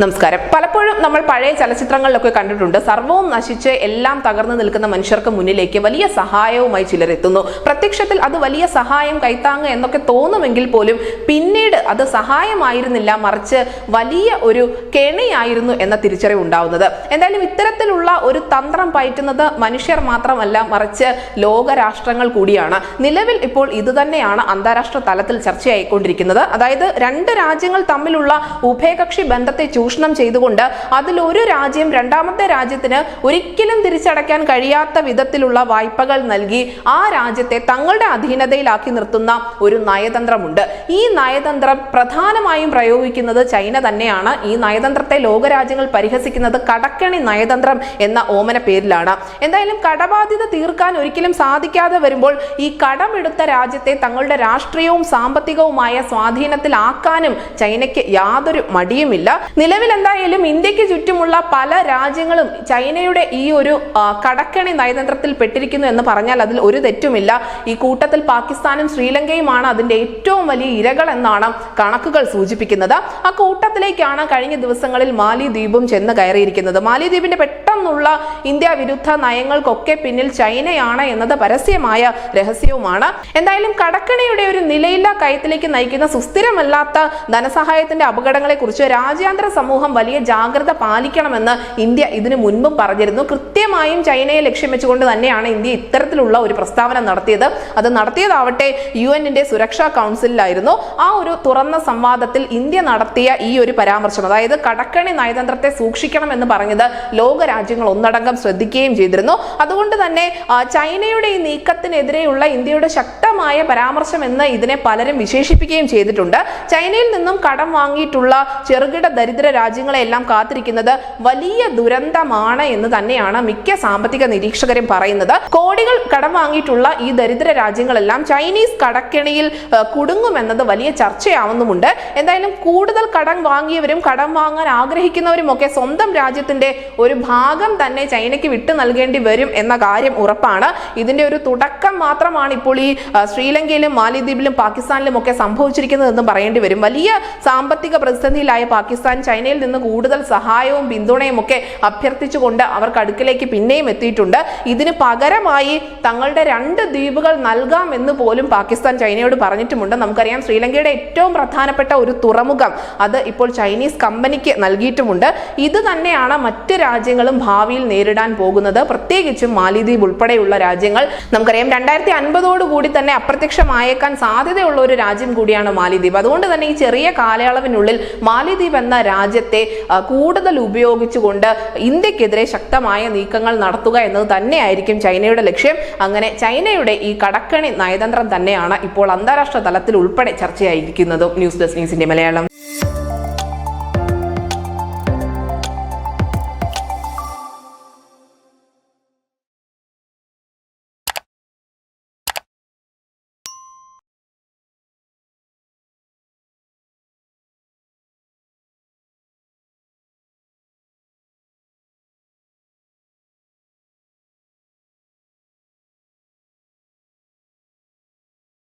നമസ്കാരം. പലപ്പോഴും നമ്മൾ പഴയ ചലച്ചിത്രങ്ങളിലൊക്കെ കണ്ടിട്ടുണ്ട്, സർവവും നശിച്ച് എല്ലാം തകർന്നു നിൽക്കുന്ന മനുഷ്യർക്ക് മുന്നിലേക്ക് വലിയ സഹായവുമായി ചിലരെത്തുന്നു. പ്രത്യക്ഷത്തിൽ അത് വലിയ സഹായം, കൈത്താങ് എന്നൊക്കെ തോന്നുമെങ്കിൽ പോലും പിന്നീട് അത് സഹായമായിരുന്നില്ല, മറിച്ച് വലിയ ഒരു കെണിയായിരുന്നു എന്ന തിരിച്ചറിവ് ഉണ്ടാവുന്നത്. എന്തായാലും ഇത്തരത്തിലുള്ള ഒരു തന്ത്രം പയറ്റുന്നത് മനുഷ്യർ മാത്രമല്ല, മറിച്ച് ലോകരാഷ്ട്രങ്ങൾ കൂടിയാണ്. നിലവിൽ ഇപ്പോൾ ഇത് തന്നെയാണ് അന്താരാഷ്ട്ര തലത്തിൽ ചർച്ചയായിക്കൊണ്ടിരിക്കുന്നത്. അതായത് രണ്ട് രാജ്യങ്ങൾ തമ്മിലുള്ള ഉഭയകക്ഷി ബന്ധത്തെ ചൂഷണം ചെയ്തുകൊണ്ട് അതിലൊരു രാജ്യം രണ്ടാമത്തെ രാജ്യത്തിന് ഒരിക്കലും തിരിച്ചടയ്ക്കാൻ കഴിയാത്ത വിധത്തിലുള്ള വായ്പകൾ നൽകി ആ രാജ്യത്തെ തങ്ങളുടെ അധീനതയിലാക്കി നിർത്തുന്ന ഒരു നയതന്ത്രമുണ്ട്. ഈ നയതന്ത്രം പ്രധാനമായും പ്രയോഗിക്കുന്നത് ചൈന തന്നെയാണ്. ഈ നയതന്ത്രത്തെ ലോകരാജ്യങ്ങൾ പരിഹസിക്കുന്നത് കടക്കണി നയതന്ത്രം എന്ന ഓമന പേരിലാണ്. എന്തായാലും കടബാധ്യത തീർക്കാൻ ഒരിക്കലും സാധിക്കാതെ വരുമ്പോൾ ഈ കടമെടുത്ത രാജ്യത്തെ തങ്ങളുടെ രാഷ്ട്രീയവും സാമ്പത്തികവുമായ സ്വാധീനത്തിലാക്കാനും ചൈനയ്ക്ക് യാതൊരു മടിയുമില്ല. നിലവിൽ എന്തായാലും ഇന്ത്യക്ക് ചുറ്റുമുള്ള പല രാജ്യങ്ങളും ചൈനയുടെ ഈ ഒരു കടക്കണി നയതന്ത്രത്തിൽ പെട്ടിരിക്കുന്നു എന്ന് പറഞ്ഞാൽ അതിൽ ഒരു തെറ്റുമില്ല. ഈ കൂട്ടത്തിൽ പാകിസ്ഥാനും ശ്രീലങ്കയുമാണ് അതിന്റെ ഏറ്റവും വലിയ ഇരകൾ എന്നാണ് കണക്കുകൾ സൂചിപ്പിക്കുന്നത്. ആ കൂട്ടത്തിലേക്കാണ് കഴിഞ്ഞ ദിവസങ്ങളിൽ മാലിദ്വീപും ചെന്ന് കയറിയിരിക്കുന്നത്. മാലിദ്വീപിന്റെ പെട്ടെന്നുള്ള ഇന്ത്യ വിരുദ്ധ നയങ്ങൾക്കൊക്കെ പിന്നിൽ ചൈനയാണ് എന്നത് പരസ്യമായ രഹസ്യവുമാണ്. എന്തായാലും കടക്കണിയുടെ ഒരു നിലയില്ലാ കയത്തിലേക്ക് നയിക്കുന്ന സുസ്ഥിരമല്ലാത്ത ധനസഹായത്തിന്റെ അപകടങ്ങളെ കുറിച്ച് രാജ്യാന്തര സമൂഹം വലിയ ജാഗ്രത പാലിക്കണമെന്ന് ഇന്ത്യ ഇതിനു മുൻപും പറഞ്ഞിരുന്നു. കൃത്യമായും ചൈനയെ ലക്ഷ്യം വെച്ചുകൊണ്ട് തന്നെയാണ് ഇന്ത്യ ഇത്തരത്തിലുള്ള ഒരു പ്രസ്താവന നടത്തിയത്. അത് നടത്തിയതാവട്ടെ UN-ന്റെ സുരക്ഷാ കൗൺസിലായിരുന്നു. ആ ഒരു തുറന്ന സംവാദത്തിൽ ഇന്ത്യ നടത്തിയ ഈ ഒരു പരാമർശം, അതായത് കടക്കണി നയതന്ത്രത്തെ സൂക്ഷിക്കണം എന്ന് പറഞ്ഞത് ലോകരാജ്യങ്ങൾ ഒന്നടങ്കം ശ്രദ്ധിക്കുകയും ചെയ്തിരുന്നു. അതുകൊണ്ട് തന്നെ ചൈനയുടെ ഈ നീക്കത്തിനെതിരെയുള്ള ഇന്ത്യയുടെ ശക്തമായ പരാമർശം എന്ന് ഇതിനെ പലരും വിശേഷിപ്പിക്കുകയും ചെയ്തിട്ടുണ്ട്. ചൈനയിൽ നിന്നും കടം വാങ്ങിയിട്ടുള്ള ചെറുകിട ദരിദ്ര രാജ്യങ്ങളെല്ലാം കാത്തിരിക്കുന്നത് വലിയ ദുരന്തമാണ് എന്ന് തന്നെയാണ് മിക്ക സാമ്പത്തിക നിരീക്ഷകരും പറയുന്നത്. കോടികൾ കടം വാങ്ങിയിട്ടുള്ള ഈ ദരിദ്ര രാജ്യങ്ങളെല്ലാം ചൈനീസ് കടക്കെണിയിൽ കുടുങ്ങുമെന്നത് വലിയ ചർച്ചയാവുന്നുമുണ്ട്. എന്തായാലും കൂടുതൽ കടം വാങ്ങിയവരും കടം വാങ്ങാൻ ആഗ്രഹിക്കുന്നവരും ഒക്കെ സ്വന്തം രാജ്യത്തിന്റെ ഒരു ഭാഗം തന്നെ ചൈനയ്ക്ക് വിട്ടു നൽകേണ്ടി വരും എന്ന കാര്യം ഉറപ്പാണ്. ഇതിന്റെ ഒരു തുടക്കം മാത്രമാണ് ഇപ്പോൾ ഈ ശ്രീലങ്കയിലും മാലിദ്വീപിലും പാകിസ്ഥാനിലും ഒക്കെ സംഭവിച്ചിരിക്കുന്നതെന്നും പറയേണ്ടി വരും. വലിയ സാമ്പത്തിക പ്രതിസന്ധിയിലായ പാകിസ്ഥാൻ ചൈനയിൽ നിന്ന് കൂടുതൽ സഹായവും പിന്തുണയും ഒക്കെ അഭ്യർത്ഥിച്ചുകൊണ്ട് അവർക്ക് അടുക്കിലേക്ക് പിന്നെയും എത്തിയിട്ടുണ്ട്. ഇതിന് പകരമായി തങ്ങളുടെ 2 ദ്വീപുകൾ നൽകാം എന്ന് പോലും പാകിസ്ഥാൻ ചൈനയോട് പറഞ്ഞിട്ടുമുണ്ട്. നമുക്കറിയാം, ശ്രീലങ്കയുടെ ഏറ്റവും പ്രധാനപ്പെട്ട ഒരു തുറമുഖം അത് ഇപ്പോൾ ചൈനീസ് കമ്പനിക്ക് നൽകിയിട്ടുമുണ്ട്. ഇത് തന്നെയാണ് മറ്റ് രാജ്യങ്ങളും ഭാവിയിൽ നേരിടാൻ പോകുന്നത്, പ്രത്യേകിച്ചും മാലിദ്വീപ് ഉൾപ്പെടെയുള്ള രാജ്യങ്ങൾ. നമുക്കറിയാം, 2050 കൂടി തന്നെ അപ്രത്യക്ഷമായേക്കാൻ സാധ്യതയുള്ള ഒരു രാജ്യം കൂടിയാണ് മാലിദ്വീപ്. അതുകൊണ്ട് തന്നെ ഈ ചെറിയ കാലയളവിനുള്ളിൽ മാലിദ്വീപ് എന്ന രാജ്യത്തെ കൂടുതൽ ഉപയോഗിച്ചുകൊണ്ട് ഇന്ത്യക്കെതിരെ ശക്തമായ നീക്കങ്ങൾ നടത്തുക എന്നത് തന്നെയായിരിക്കും ചൈനയുടെ ലക്ഷ്യം. അങ്ങനെ ചൈനയുടെ ഈ കടക്കണി നയതന്ത്രം തന്നെയാണ് ഇപ്പോൾ അന്താരാഷ്ട്ര തലത്തിൽ ഉൾപ്പെടെ ചർച്ചയായിരിക്കുന്നതും. ന്യൂസ് ഡെസ്ക് ന്യൂസിന്റെ മലയാളം.